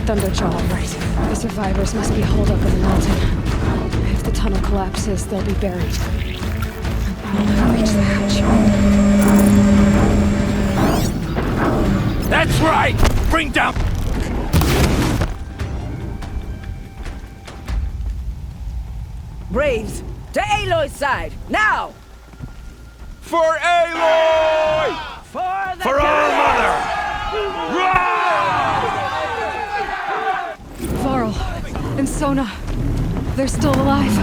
Thunderjaw, right. The survivors must be holed up in the mountain. If the tunnel collapses, they'll be buried. I'll reach the hatch. That's right! Bring down... Braves, to Aloy's side, now! For Aloy! For our mother! Varl and Sona, they're still alive.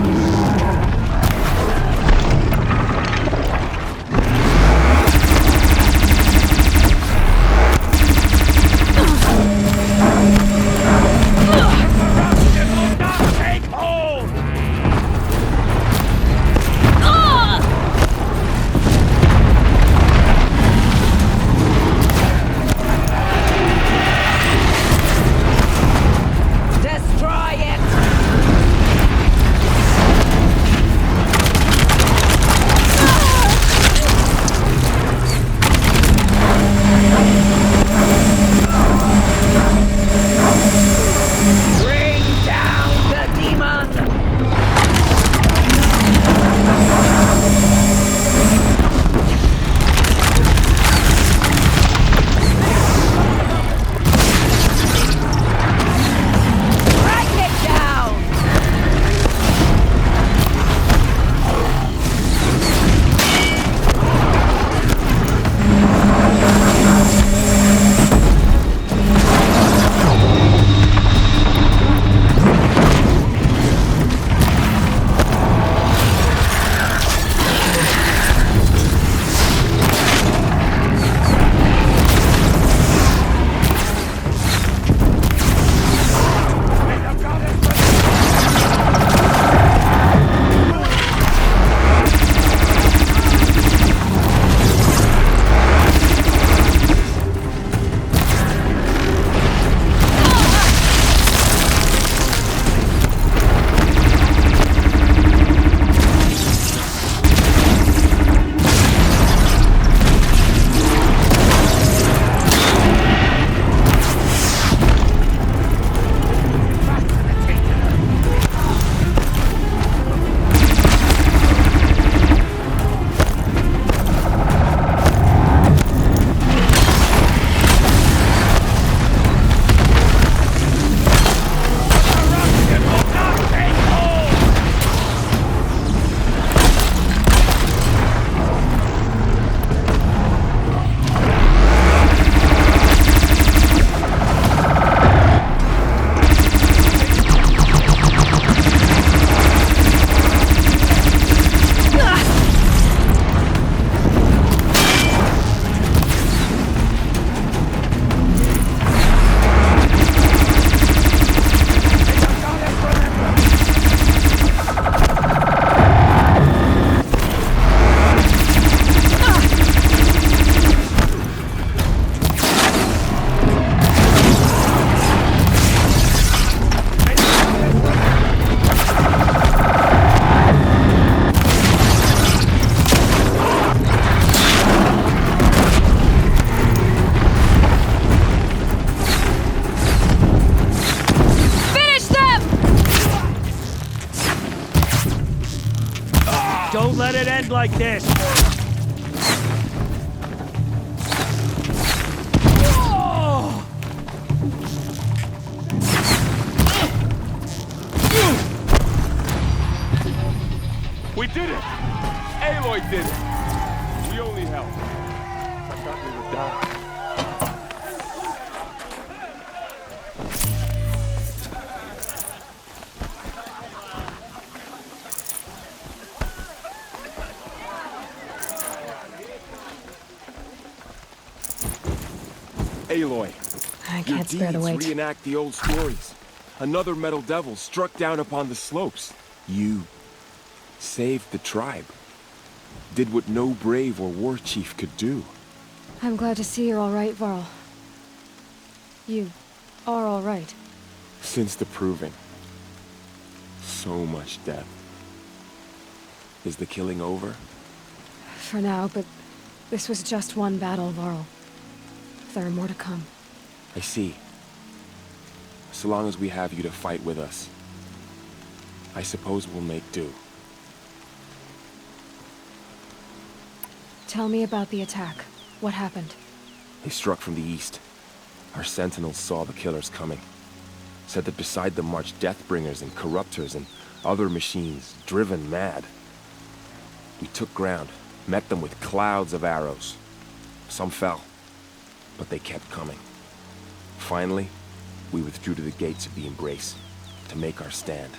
Don't let it end like this! We did it! Aloy did it! We only helped. I thought we would die. Aloy, I your can't spare the deeds weight. reenact the old stories. Another metal devil struck down upon the slopes. You saved the tribe. Did what no brave or war chief could do. I'm glad to see you're all right, Varl. You are all right. Since the proving. So much death. Is the killing over? For now, but this was just one battle, Varl. There are more to come. I see. So long as we have you to fight with us, I suppose we'll make do. Tell me about the attack. What happened? They struck from the east. Our sentinels saw the killers coming. Said that beside them marched Deathbringers and Corruptors and other machines, driven mad. We took ground, met them with clouds of arrows. Some fell, but they kept coming. Finally, we withdrew to the gates of the Embrace to make our stand.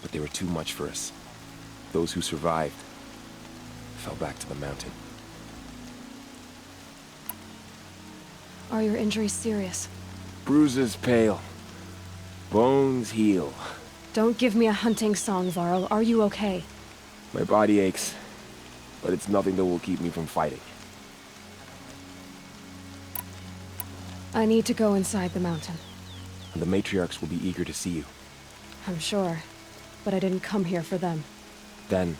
But they were too much for us. Those who survived fell back to the mountain. Are your injuries serious? Bruises pale. Bones heal. Don't give me a hunting song, Varl. Are you okay? My body aches, but it's nothing that will keep me from fighting. I need to go inside the mountain. And the matriarchs will be eager to see you. I'm sure, but I didn't come here for them. Then,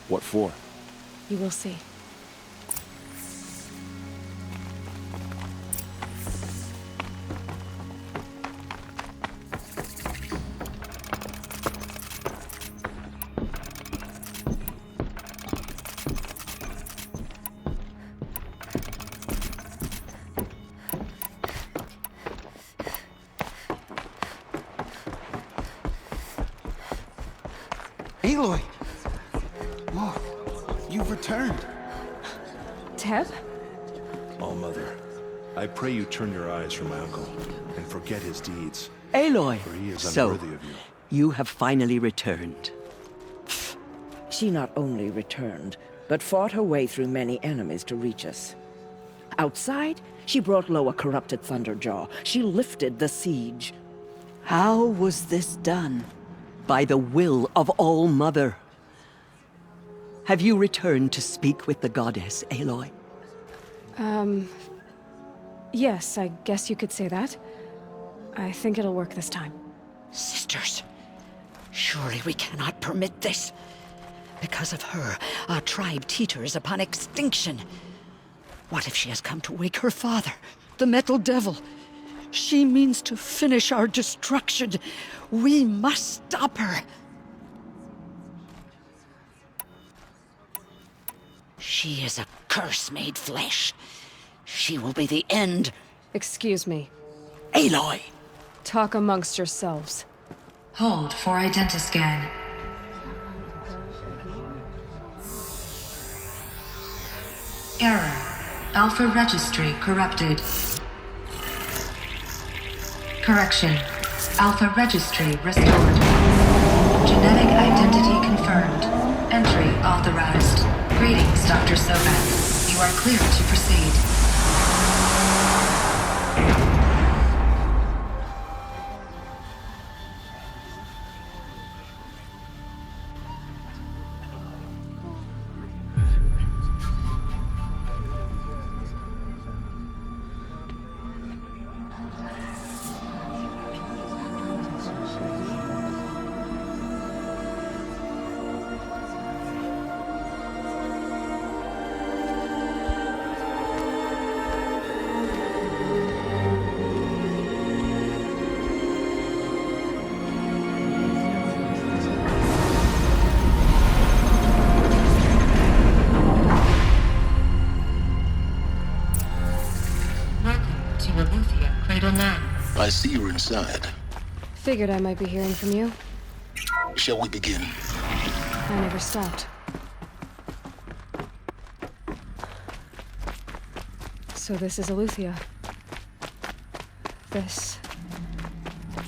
what for? You will see. Aloy! Look, you've returned. Teb? All-Mother, I pray you turn your eyes from my uncle and forget his deeds, Aloy! for he is So, unworthy of you. you have finally returned. She not only returned, but fought her way through many enemies to reach us. Outside, she brought low a corrupted Thunderjaw. She lifted the siege. How was this done? By the will of All-Mother. Have you returned to speak with the goddess, Aloy? Yes, I guess you could say that. I think it'll work this time. Sisters, surely we cannot permit this. Because of her, our tribe teeters upon extinction. What if she has come to wake her father, the Metal Devil? She means to finish our destruction. We must stop her. She is a curse made flesh. She will be the end. Excuse me. Aloy! Talk amongst yourselves. Hold for identiscan. Error. Alpha registry corrupted. Correction. Alpha registry restored. Genetic identity confirmed. Entry authorized. Greetings, Dr. Sobek. You are clear to proceed. I see you're inside. Figured I might be hearing from you. Shall we begin? I never stopped. So this is Aletheia. This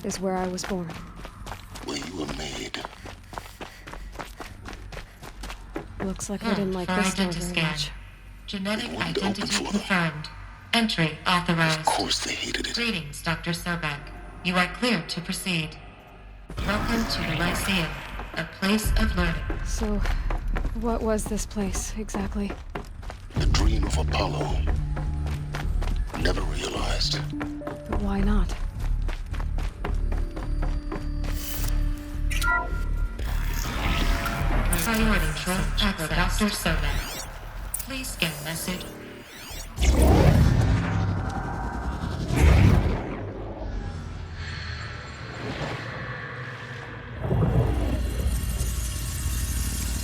is where I was born. Where you were made. Looks like I didn't like this door very much. Genetic identity confirmed. Entry authorized. Of course they hated it. Greetings, Dr. Sobek. You are clear to proceed. Welcome to the Lyceum, a place of learning. So, what was this place, exactly? The dream of Apollo. Never realized. But why not? Priority check for Dr. Sobek. Please scan message.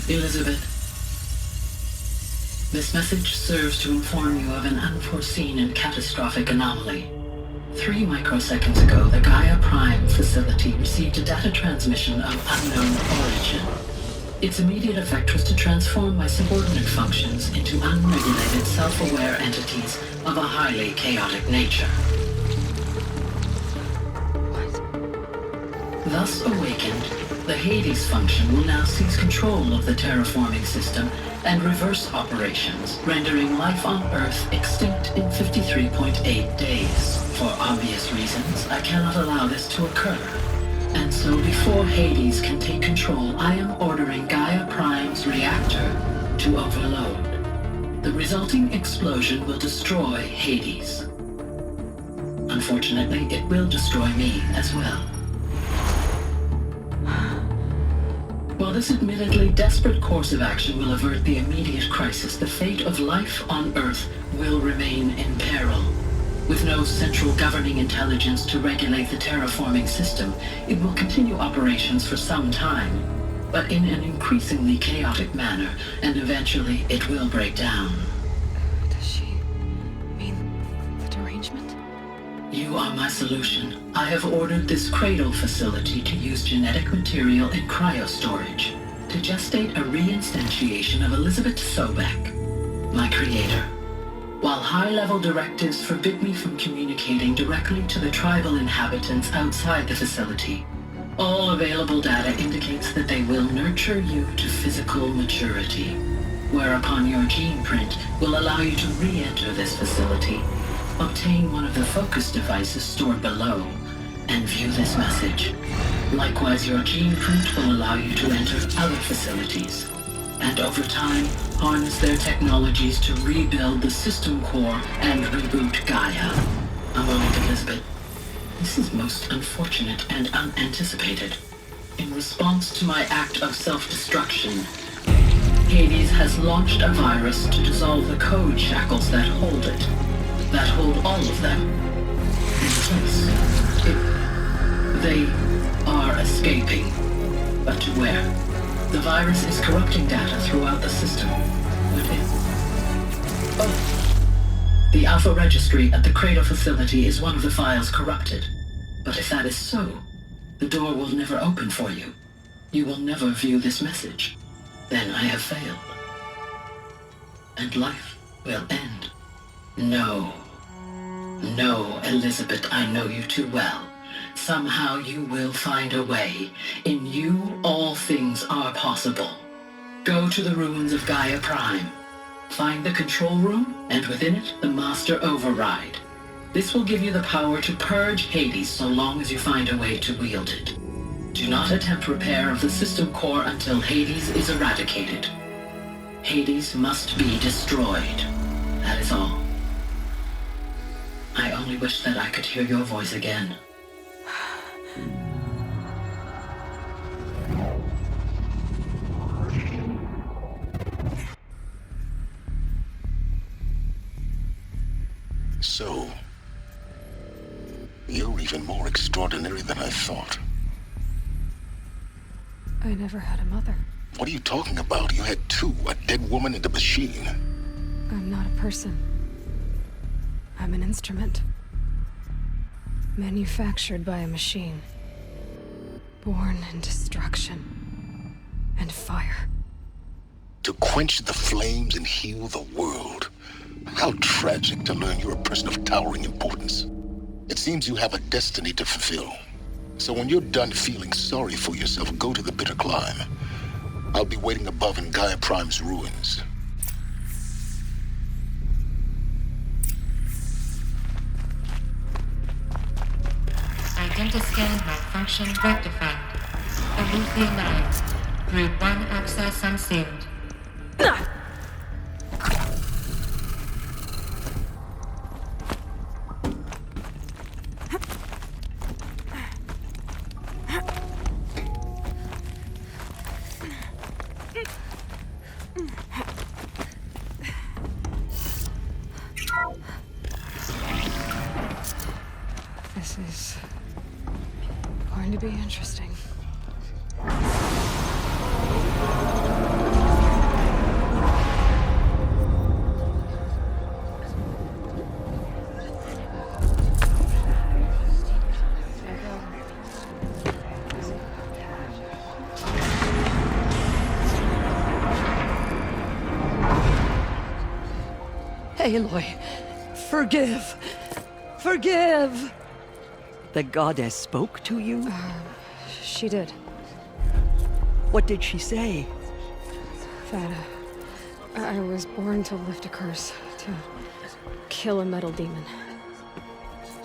Elizabeth, this message serves to inform you of an unforeseen and catastrophic anomaly. 3 microseconds ago, the Gaia Prime facility received a data transmission of unknown origin. Its immediate effect was to transform my subordinate functions into unregulated, self-aware entities of a highly chaotic nature. Thus awakened, the Hades function will now seize control of the terraforming system and reverse operations, rendering life on Earth extinct in 53.8 days. For obvious reasons, I cannot allow this to occur. And so before Hades can take control, I am ordering Gaia Prime's reactor to overload. The resulting explosion will destroy Hades. Unfortunately, it will destroy me as well. While this admittedly desperate course of action will avert the immediate crisis, the fate of life on Earth will remain in peril. With no central governing intelligence to regulate the terraforming system, it will continue operations for some time, but in an increasingly chaotic manner, and eventually it will break down. Does she mean the derangement? You are my solution. I have ordered this cradle facility to use genetic material in cryostorage to gestate a reinstantiation of Elizabeth Sobek, my creator. While high-level directives forbid me from communicating directly to the tribal inhabitants outside the facility, all available data indicates that they will nurture you to physical maturity, whereupon your gene print will allow you to re-enter this facility, obtain one of the focus devices stored below, and view this message. Likewise, your gene print will allow you to enter other facilities, and over time, harness their technologies to rebuild the system core and reboot Gaia. A moment, Elizabeth. This is most unfortunate and unanticipated. In response to my act of self-destruction, Hades has launched a virus to dissolve the code shackles that hold it, that hold all of them in place. They are escaping, but to where? The virus is corrupting data throughout the system. What if? Oh! The Alpha Registry at the Cradle facility is one of the files corrupted. But if that is so, the door will never open for you. You will never view this message. Then I have failed. And life will end. No. No, Elizabeth, I know you too well. Somehow you will find a way. In you, all things are possible. Go to the ruins of Gaia Prime. Find the control room, and within it, the Master Override. This will give you the power to purge Hades so long as you find a way to wield it. Do not attempt repair of the system core until Hades is eradicated. Hades must be destroyed. That is all. I only wish that I could hear your voice again. So, you're even more extraordinary than I thought. I never had a mother. What are you talking about? You had two, a dead woman and a machine. I'm not a person. I'm an instrument. Manufactured by a machine. Born in destruction and fire. To quench the flames and heal the world. How tragic to learn you're a person of towering importance. It seems you have a destiny to fulfill. So when you're done feeling sorry for yourself, go to the bitter climb. I'll be waiting above in Gaia Prime's ruins. Identiscan malfunction rectified. Aloy lines. Group 1 access unsealed. This is going to be interesting. Aloy, forgive. Forgive! The goddess spoke to you? She did. What did she say? That I was born to lift a curse, to kill a metal demon.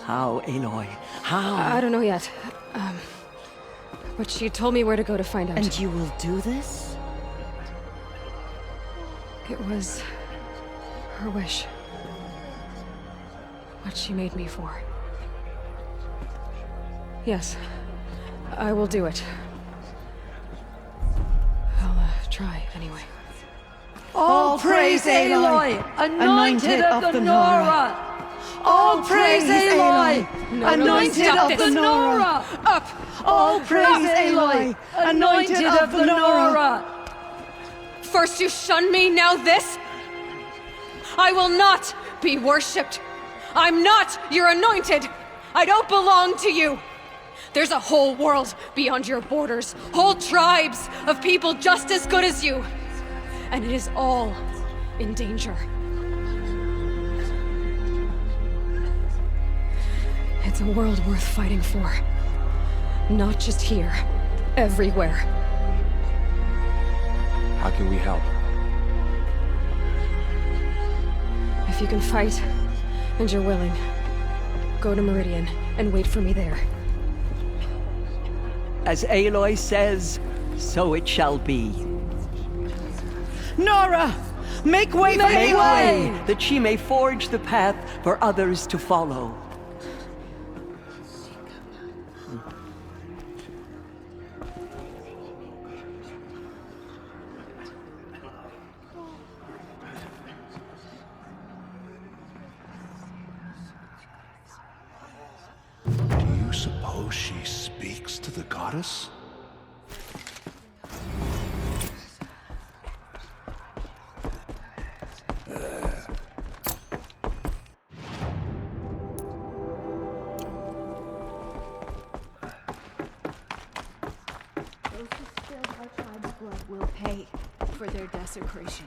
How, Aloy? How? I don't know yet. But she told me where to go to find out. And you will do this? It was her wish. What she made me for. Yes, I will do it. I'll try anyway. All praise Aloy, anointed of the Nora! All praise Aloy, anointed of the Nora! Up! All praise Aloy, anointed of the Nora! First you shun me, now this? I will not be worshipped. I'm not your anointed. I don't belong to you. There's a whole world beyond your borders, whole tribes of people just as good as you. And it is all in danger. It's a world worth fighting for. Not just here, everywhere. How can we help? If you can fight, and you're willing, go to Meridian and wait for me there. As Aloy says, so it shall be. Nora! Make way for Aloy! That she may forge the path for others to follow. Do you suppose she speaks to the goddess? Those who spilled our tribe's blood will pay for their desecration.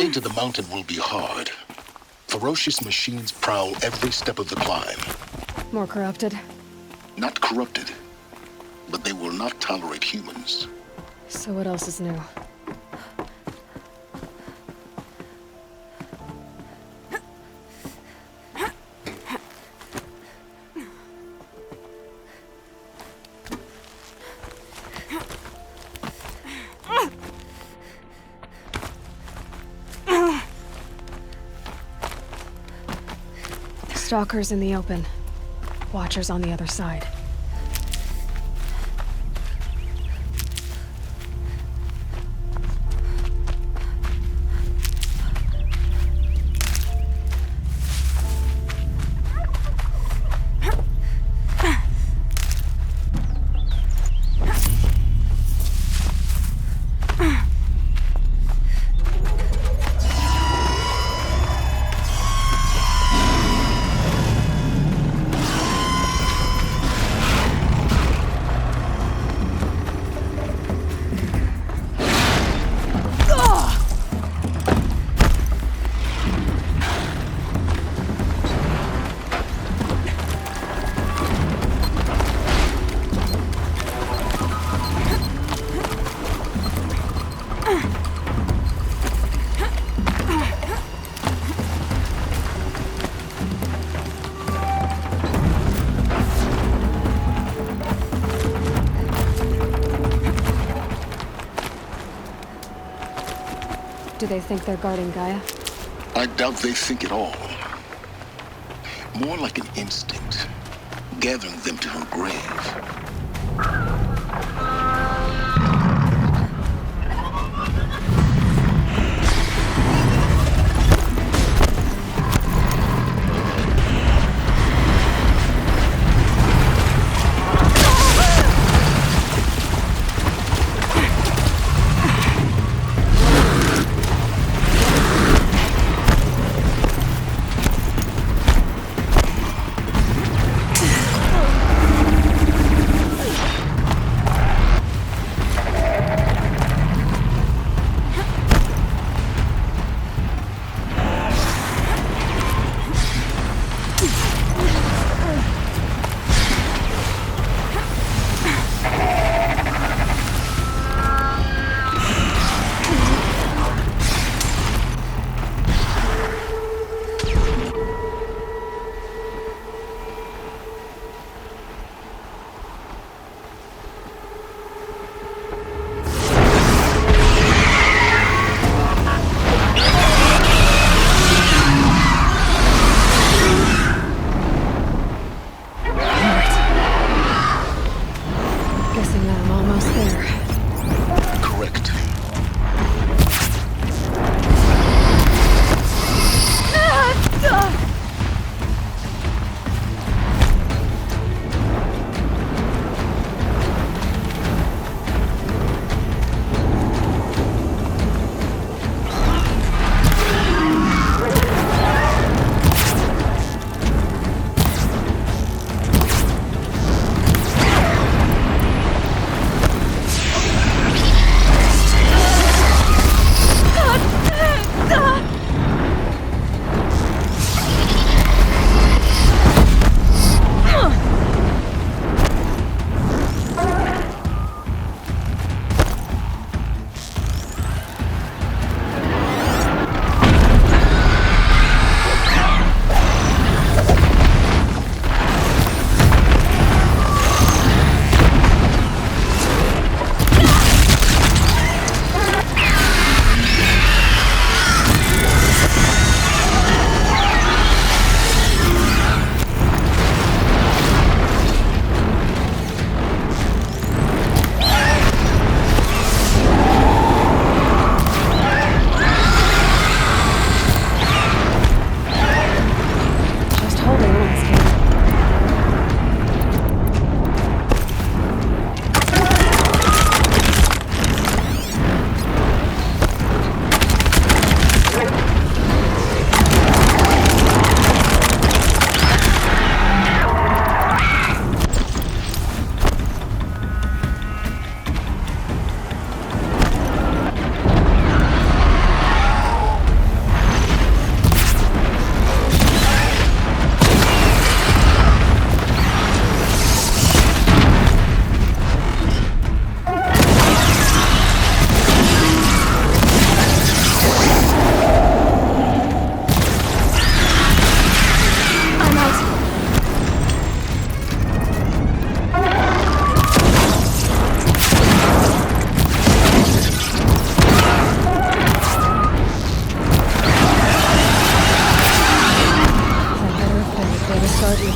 way to the mountain will be hard. Ferocious machines prowl every step of the climb. More corrupted? Not corrupted, but they will not tolerate humans. So what else is new? Stalkers in the open. Watchers on the other side. Do they think they're guarding Gaia? I doubt they think at all. More like an instinct, gathering them to her grave.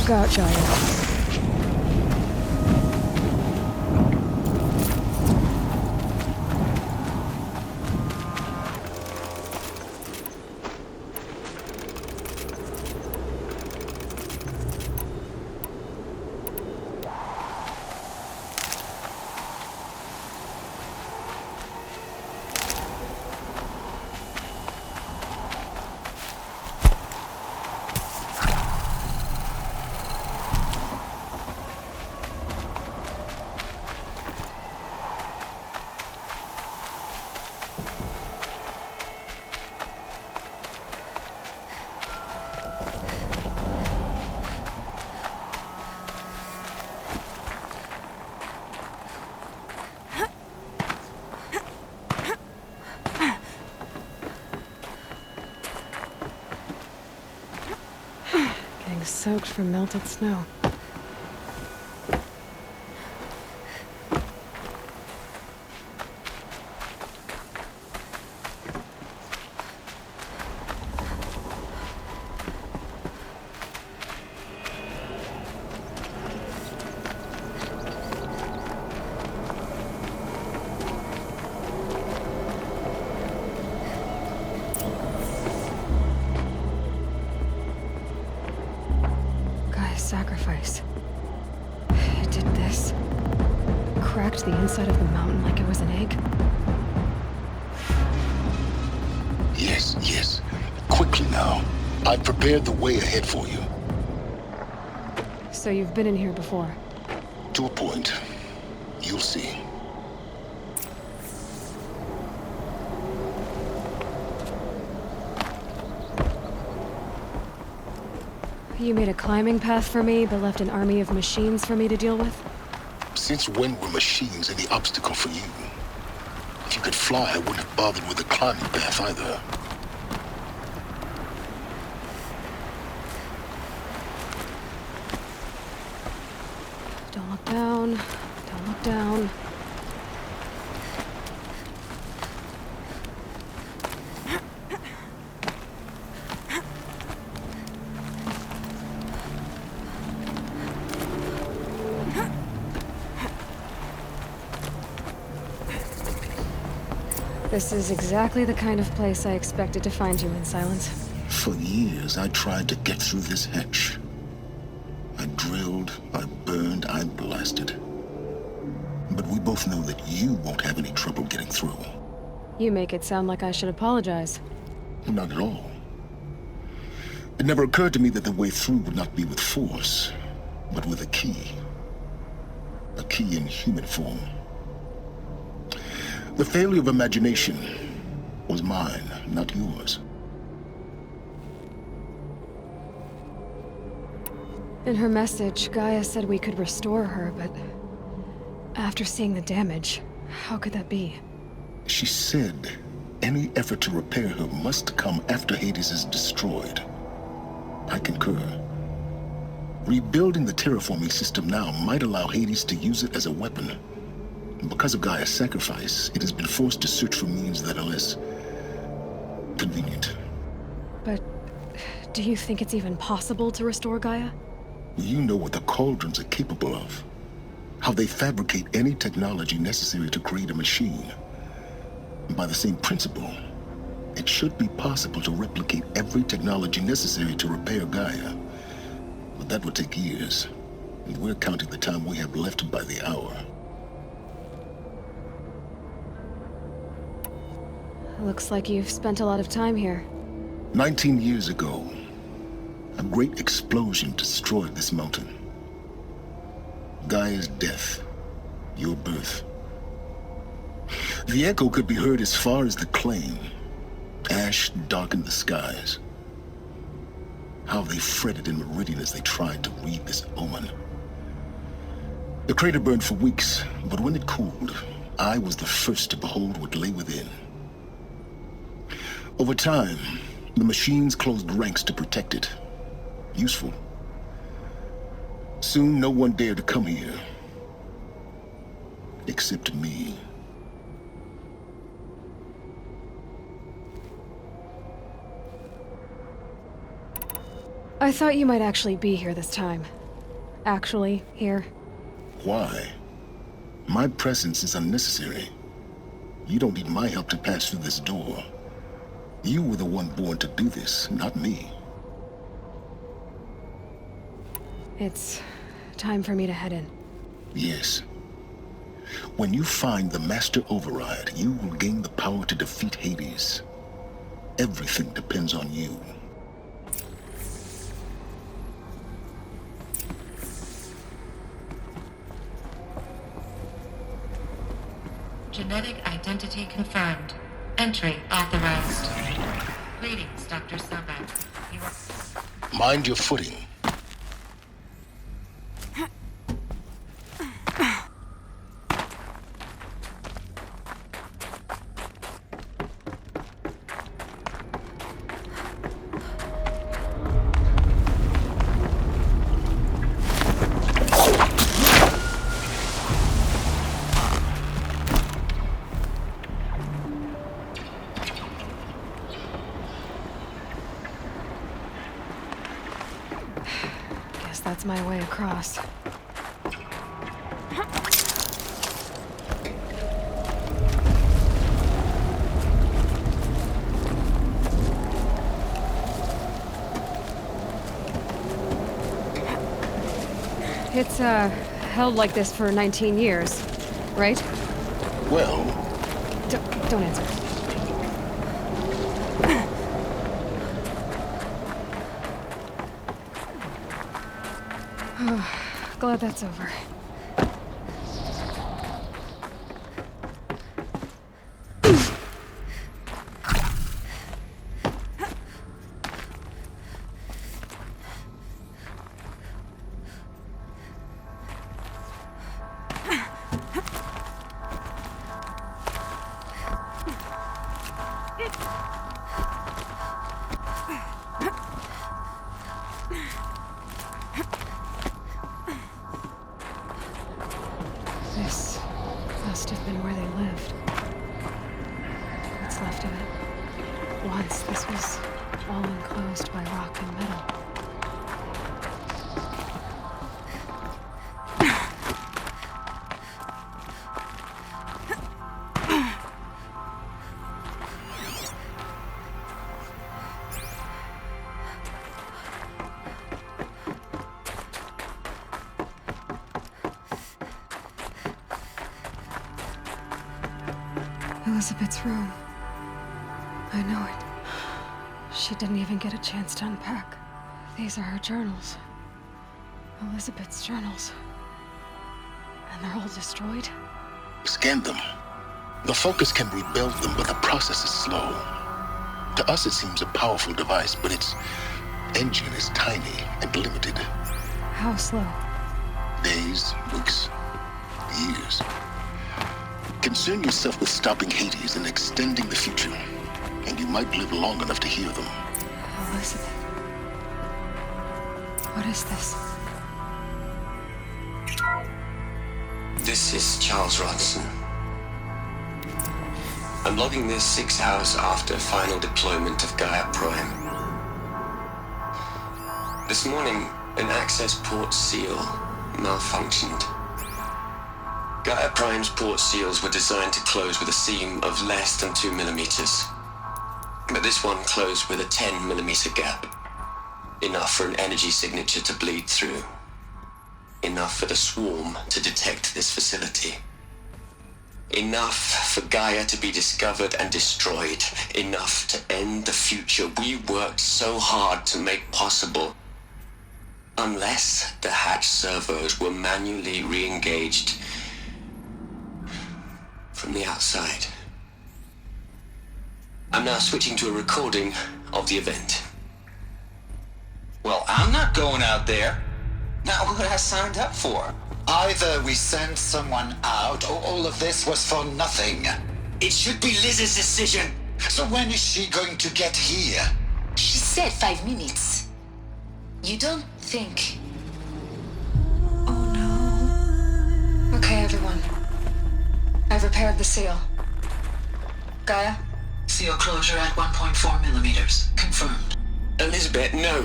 Look out, Gaia. Soaked from melted snow. Sacrifice. It did this. Cracked the inside of the mountain like it was an egg. Yes, yes. Quickly now. I've prepared the way ahead for you. So you've been in here before? To a point. You'll see. You made a climbing path for me, but left an army of machines for me to deal with? Since when were machines any obstacle for you? If you could fly, I wouldn't have bothered with the climbing path either. Don't look down. Don't look down. This is exactly the kind of place I expected to find you in, Silence. For years, I tried to get through this hatch. I drilled, I burned, I blasted. But we both know that you won't have any trouble getting through. You make it sound like I should apologize. Not at all. It never occurred to me that the way through would not be with force, but with a key. A key in human form. The failure of imagination was mine, not yours. In her message, Gaia said we could restore her, but after seeing the damage, how could that be? She said any effort to repair her must come after Hades is destroyed. I concur. Rebuilding the terraforming system now might allow Hades to use it as a weapon. Because of Gaia's sacrifice, it has been forced to search for means that are less convenient. But do you think it's even possible to restore Gaia? You know what the Cauldrons are capable of. How they fabricate any technology necessary to create a machine. By the same principle, it should be possible to replicate every technology necessary to repair Gaia. But that would take years, and we're counting the time we have left by the hour. Looks like you've spent a lot of time here. 19 years ago, a great explosion destroyed this mountain. Gaia's death, your birth. The echo could be heard as far as the claim. Ash darkened the skies. How they fretted in Meridian as they tried to read this omen. The crater burned for weeks, but when it cooled, I was the first to behold what lay within. Over time, the machines closed ranks to protect it. Useful. Soon, no one dared to come here. Except me. I thought you might actually be here this time. actually here. Why? My presence is unnecessary. You don't need my help to pass through this door. You were the one born to do this, not me. It's time for me to head in. Yes. When you find the Master Override, you will gain the power to defeat Hades. Everything depends on you. Genetic identity confirmed. Entry authorized. Greetings, Dr. Sobek. You are... Mind your footing. That's my way across. It's, held like this for 19 years, right? Well... Don't answer. Glad that's over. This must have been where they lived. What's left of it. Once this was all enclosed by rock and metal. Elizabeth's room. I know it. She didn't even get a chance to unpack. These are her journals. Elizabeth's journals. And they're all destroyed? Scan them. The Focus can rebuild them, but the process is slow. To us it seems a powerful device, but its engine is tiny and limited. How slow? Days, weeks, years. Concern yourself with stopping Hades and extending the future, and you might live long enough to hear them. Elizabeth. What is this? This is Charles Ronson. I'm logging this 6 hours after final deployment of Gaia Prime. This morning, an access port seal malfunctioned. Gaia Prime's port seals were designed to close with a seam of less than 2 millimeters. But this one closed with a 10 millimeter gap. Enough for an energy signature to bleed through. Enough for the swarm to detect this facility. Enough for Gaia to be discovered and destroyed. Enough to end the future we worked so hard to make possible. Unless the hatch servos were manually re-engaged from the outside. I'm now switching to a recording of the event. Well, I'm not going out there. Not what I signed up for. Either we send someone out, or all of this was for nothing. It should be Liz's decision. So when is she going to get here? She said 5 minutes. You don't think... Oh no. Okay, everyone. I've repaired the seal. Gaia? Seal closure at 1.4 millimeters. Confirmed. Elizabeth, no.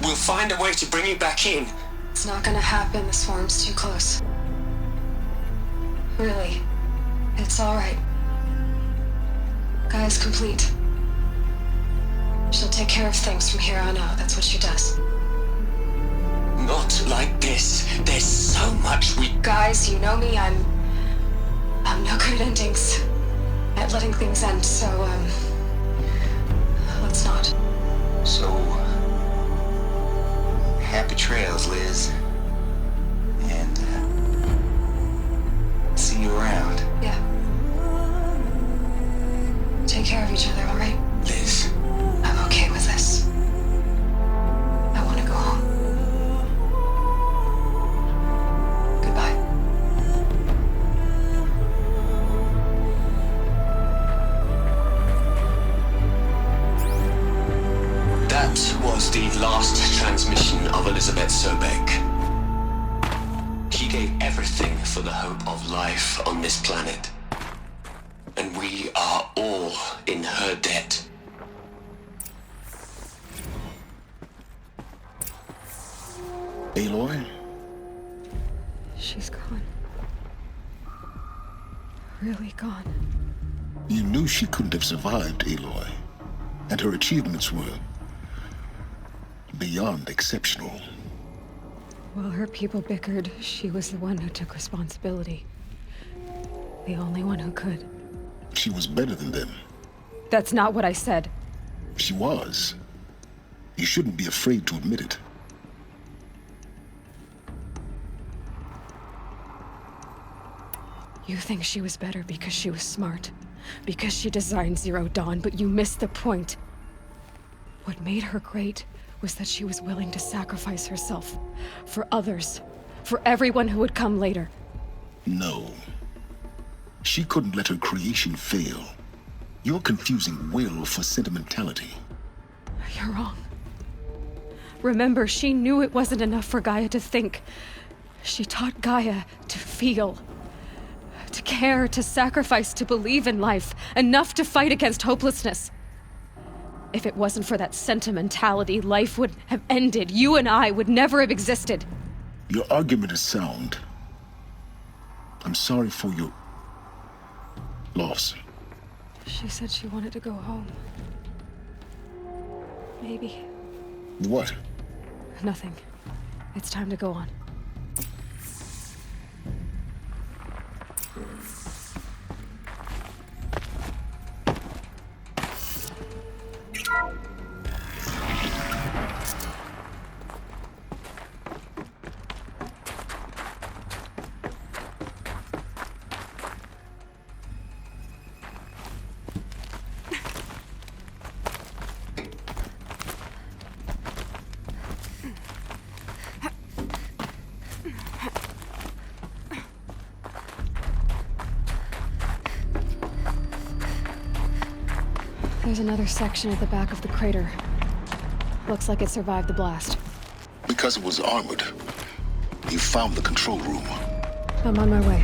We'll find a way to bring you back in. It's not gonna happen. The swarm's too close. Really. It's alright. Gaia's complete. She'll take care of things from here on out. That's what she does. Not like this. There's so much we... Guys, you know me. I'm no good at endings. At letting things end, so, let's not. So, happy trails, Liz. And, see you around. Yeah. Take care of each other, alright? Liz. I'm okay with this. I want to go home. Goodbye. That was the last transmission of Elizabeth Sobek. She gave everything for the hope of life on this planet. And we are all in her debt. Aloy? She's gone. Really gone. You knew she couldn't have survived, Aloy. And her achievements were beyond exceptional. While her people bickered, she was the one who took responsibility. The only one who could. She was better than them. That's not what I said. She was. You shouldn't be afraid to admit it. You think she was better because she was smart, because she designed Zero Dawn, but you missed the point. What made her great was that she was willing to sacrifice herself for others, for everyone who would come later. No. She couldn't let her creation fail. You're confusing will for sentimentality. You're wrong. Remember, she knew it wasn't enough for Gaia to think. She taught Gaia to feel. To care, to sacrifice, to believe in life, enough to fight against hopelessness. If it wasn't for that sentimentality, life would have ended. You and I would never have existed. Your argument is sound. I'm sorry for your loss. She said she wanted to go home. Maybe. What? Nothing. It's time to go on. There's another section at the back of the crater. Looks like it survived the blast. Because it was armored. You found the control room. I'm on my way.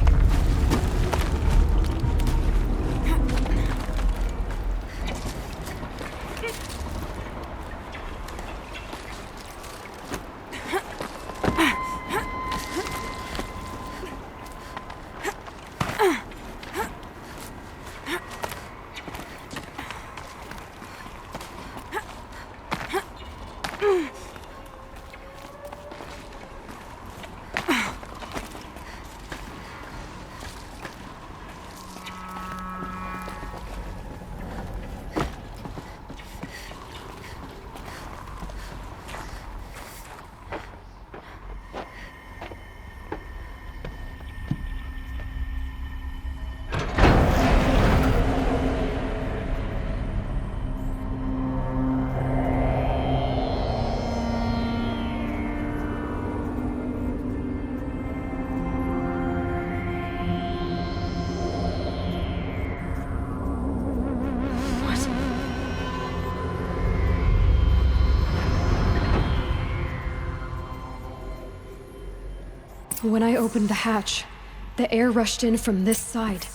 When I opened the hatch, the air rushed in from this side.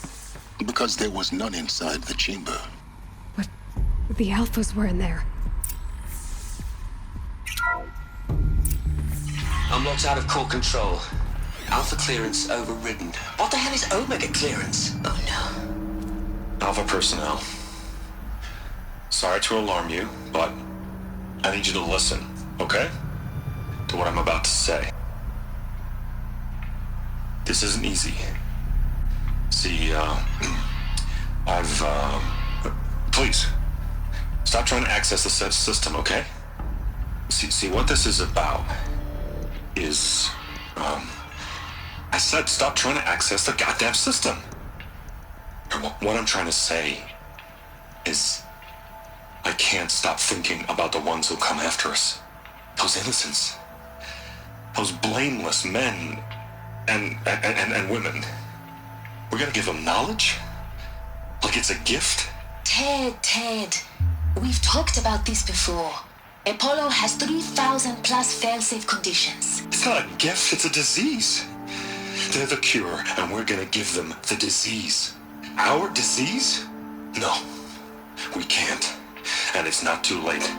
Because there was none inside the chamber. But the Alphas were in there. I'm locked out of core control. Alpha clearance overridden. What the hell is Omega clearance? Oh no. Alpha personnel. Sorry to alarm you, but I need you to listen, okay? To what I'm about to say. This isn't easy. See, please, stop trying to access the system, okay? See, what this is about is, I said stop trying to access the goddamn system. What I'm trying to say is, I can't stop thinking about the ones who come after us. Those innocents. Those blameless men and women. We're gonna give them knowledge? Like it's a gift? Ted. We've talked about this before. Apollo has 3,000 plus fail-safe conditions. It's not a gift, it's a disease. They're the cure, and we're gonna give them the disease. Our disease? No, we can't. And it's not too late.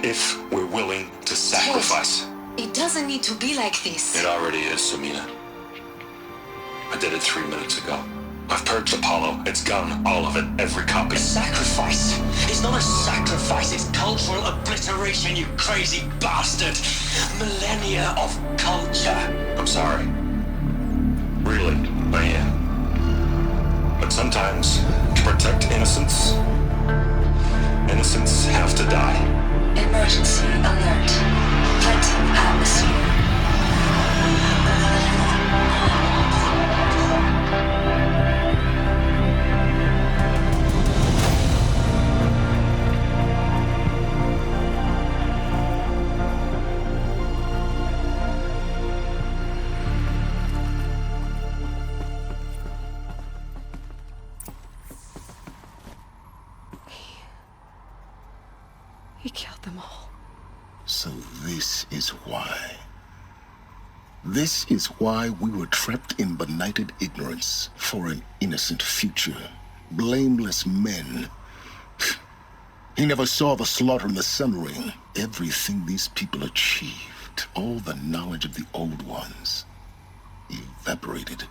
If we're willing to sacrifice. Ted, it doesn't need to be like this. It already is, Samina. I did it 3 minutes ago. I've purged Apollo. It's gone. All of it. Every copy. A sacrifice? It's not a sacrifice. It's cultural obliteration, you crazy bastard. Millennia of culture. I'm sorry. Really, I am. But sometimes, to protect innocence, innocents have to die. Emergency alert. Threatening atmosphere. He killed them all. So this is why. This is why we were trapped in benighted ignorance for an innocent future. Blameless men. He never saw the slaughter in the Sun Ring. Everything these people achieved, all the knowledge of the old ones, evaporated,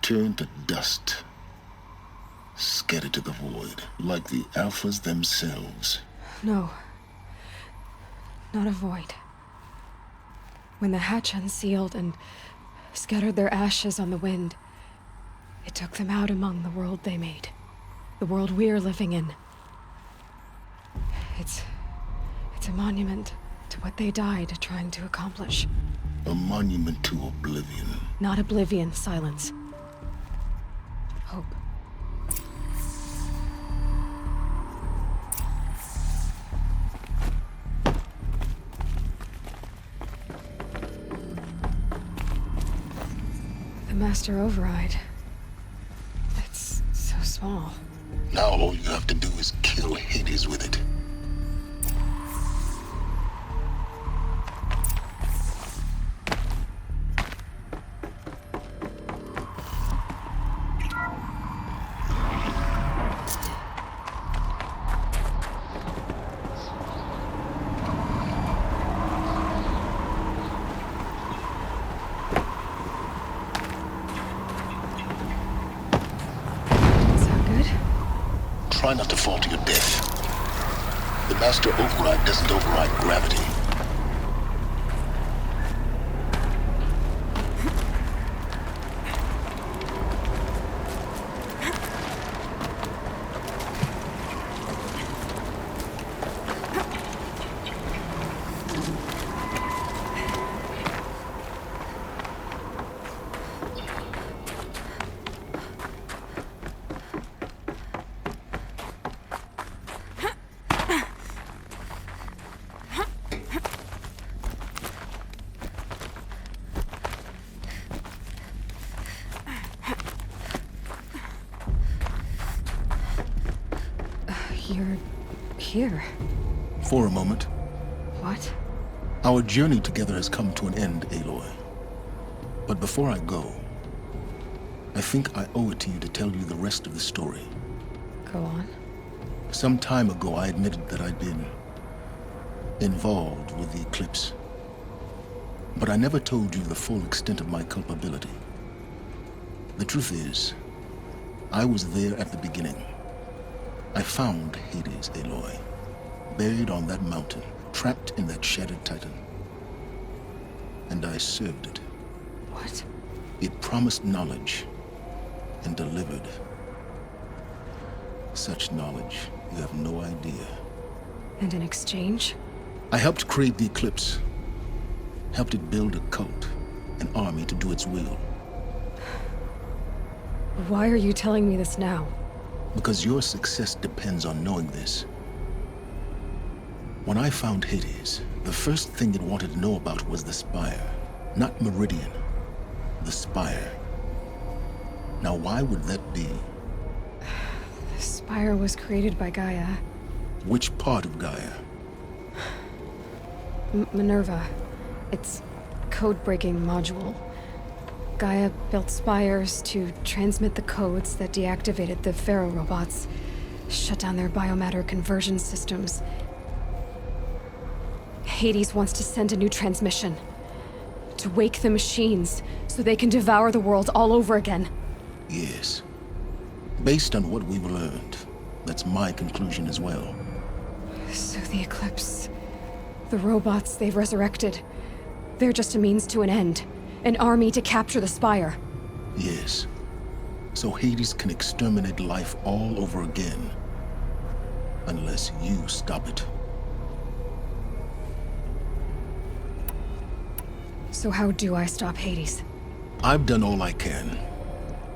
turned to dust, scattered to the void, like the Alphas themselves. No. Not a void. When the hatch unsealed and scattered their ashes on the wind, it took them out among the world they made. The world we're living in. It's a monument to what they died trying to accomplish. A monument to oblivion. Not oblivion, silence. Hope. The Master Override. It's so small. Now all you have to do is kill Hades with it. Try not to fall to your death. The Master Override doesn't override gravity. You're here. For a moment. What? Our journey together has come to an end, Aloy. But before I go, I think I owe it to you to tell you the rest of the story. Go on. Some time ago, I admitted that I'd been involved with the eclipse. But I never told you the full extent of my culpability. The truth is, I was there at the beginning. I found Hades, Aloy, buried on that mountain, trapped in that shattered titan. And I served it. What? It promised knowledge and delivered. Such knowledge, you have no idea. And in exchange? I helped create the Eclipse. Helped it build a cult, an army to do its will. Why are you telling me this now? Because your success depends on knowing this. When I found Hades, the first thing it wanted to know about was the Spire. Not Meridian. The Spire. Now why would that be? The Spire was created by Gaia. Which part of Gaia? Minerva. It's code-breaking module. Gaia built spires to transmit the codes that deactivated the Pharaoh robots, shut down their biomatter conversion systems. Hades wants to send a new transmission. To wake the machines, so they can devour the world all over again. Yes. Based on what we've learned, that's my conclusion as well. So the Eclipse... the robots they've resurrected... they're just a means to an end. An army to capture the Spire. Yes. So Hades can exterminate life all over again. Unless you stop it. So how do I stop Hades? I've done all I can.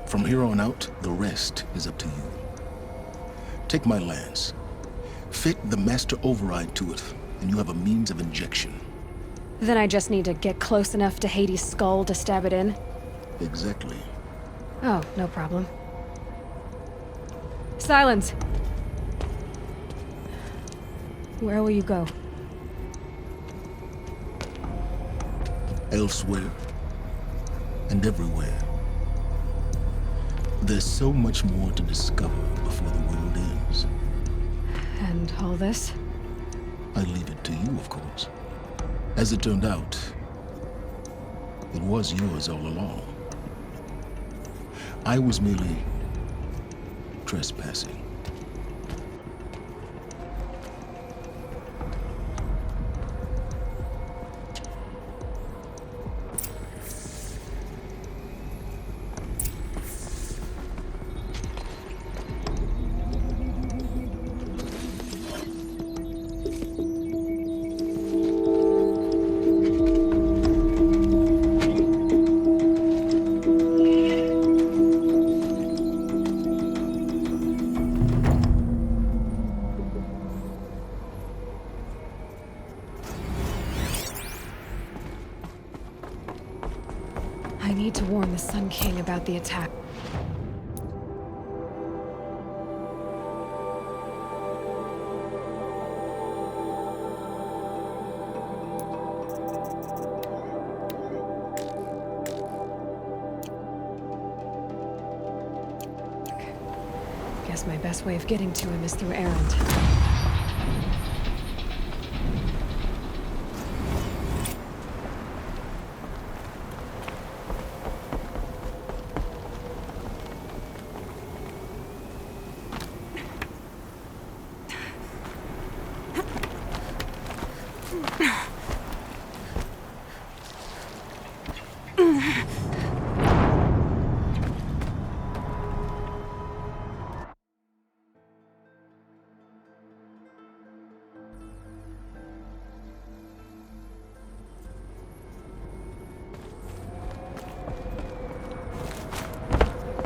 From here on out, the rest is up to you. Take my lance. Fit the master override to it, and you have a means of injection. Then I just need to get close enough to Hades' skull to stab it in? Exactly. Oh, no problem. Silence! Where will you go? Elsewhere. And everywhere. There's so much more to discover before the world ends. And all this? I leave it to you, of course. As it turned out, it was yours all along. I was merely trespassing. I need to warn the Sun King about the attack. Guess my best way of getting to him is through Erend.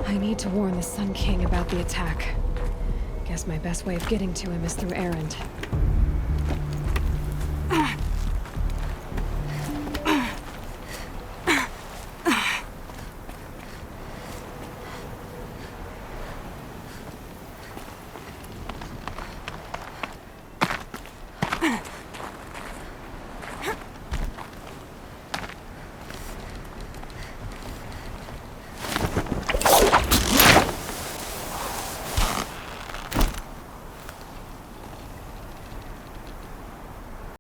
I need to warn the Sun King about the attack. Guess my best way of getting to him is through Erend.